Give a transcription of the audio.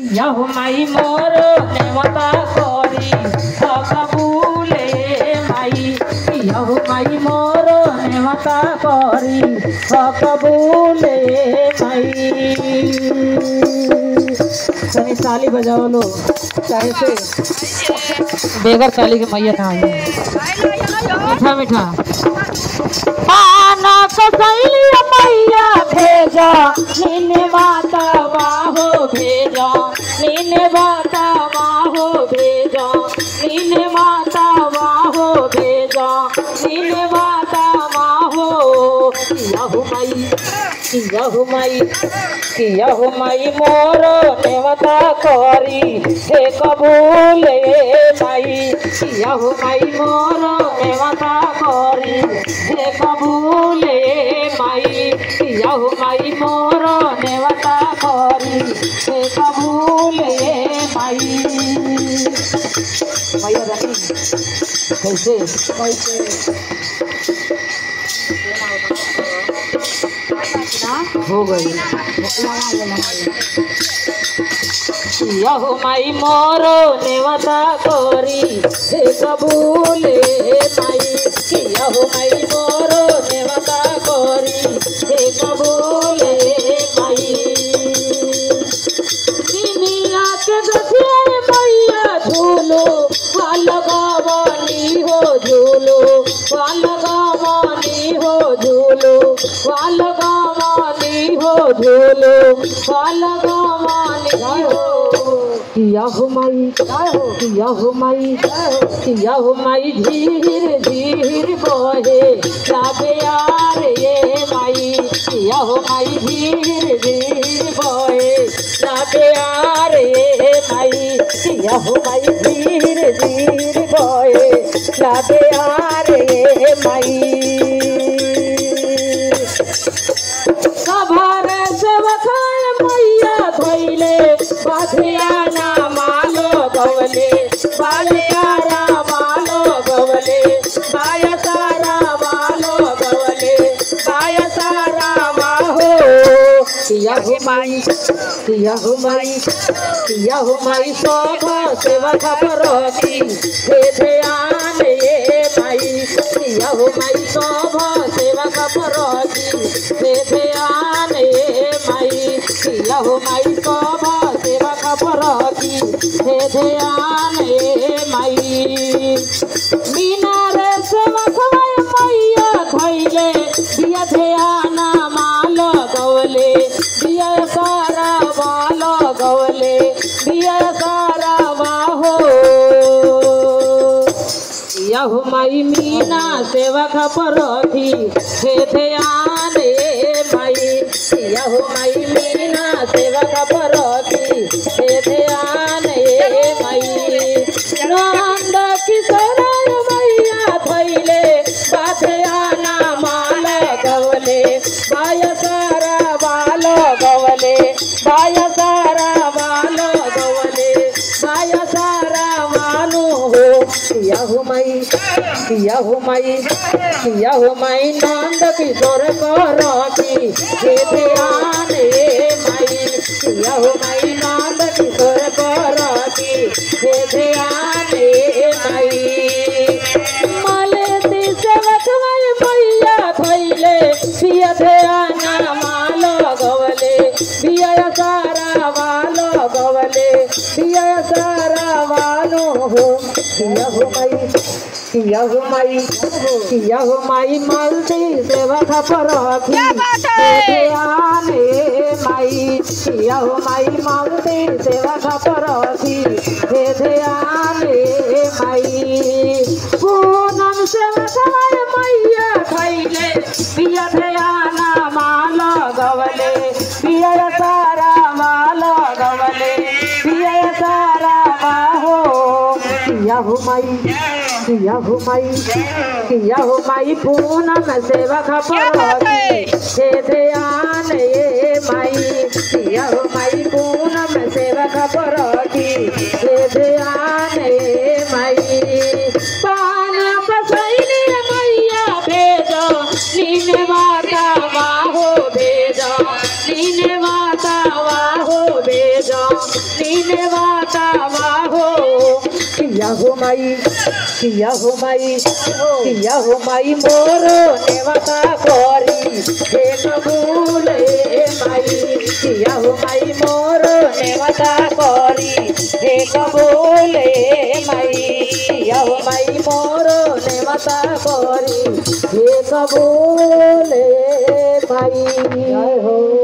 यहु माई मोर नेवता करी कबूले माई यहु माई मोर नेवता करी कबूले माई। तनी ताली बजाओ लो चाहे से बेगर ताली के मैया ना आई मीठा मीठा पाना कसैली मैया भेजा नीने माता बाहो भेजा नीने माता बाहो भेजा नीने माता बाहो भेजा नीने माता बाहो यहु माई मोर नेवता करी हे कबूले माई यहु माई मोर नेवता करी हे कबूले माई यहु माई मोर नेवता करी हे कबूले माई। मैया रानी कैसे हो गई यहु माई मोर नेवता करी हे कबूले माई यहु माई मोर नेवता करी हे कबूले माई। दुनिया के गठिया मैया झूलो वालगावानी हो झूलो वालगावानी हो झूलो वालगावानी हो झूलो वालगावानी हो यहु माई धीर धीर बहे लाबे यार ये माई यहु माई धीर धीर बहे लाबे यार ये माई यहु माई धीर धीर बहे लाबे यार ये माई। सभार सेवकाय मैया धोइले बाधिया ना मालो गवले बालियारा मालो गवले बाया सारा मालो गवले बाया सारा माहो यहु माई शोभा सेवक परती हे ध्यान ये माई यहु माई शोभा सेवक परती हे ध्यान ये माई यहु माई शोभा सेवक परती हे ध्यान ये माई। मीना रे सेवक मैया धैले दिया ध्यान माल गवले दिया सारा माल गवले दिया सारा बाहो यहु माई मीना सेवक परथी हे ध्यान ए माई यहु माई मीना सेवक परथी हे ध्यान ए माई। नंद किशोर मैया धैले बाध्याना माल गवले बाय सारा बाल गवले बाय सारा बाल गवले बाय सारा बानु हो यहु माई नंद किशोर करती हे ध्यान ए माई यहु माई नंद किशोर करती हे ध्यान ए माई। मालती सेवक मैया धैले पिया ध्यान माल गवले पिया सारा बाल गवले पिया सारा बानु हो यहु माई मालती सेवक परथी ध्यान ए माई यहु माई मालती सेवक परथी हे ध्यान ए माई। पूनम सेवक मैया धैले पिया ध्यान माल गवले पिया सारा माल गवले पिया सारा बाहो यहु माई पूनम सेवक परथी हे ध्यान ए माई यहु माई पूनम सेवक परथी हे ध्यान ए माई। पान पसैली मैया भेजो नीने माता बाहो भेजो नीने माता बाहो भेजो नीने माता बाहो किया हो माई मोरो नेवता करी हे कबूले माई किया हो माई मोरो नेवता करी हे कबूले माई किया हो माई मोरो नेवता करी हे कबूले माई। जय हो।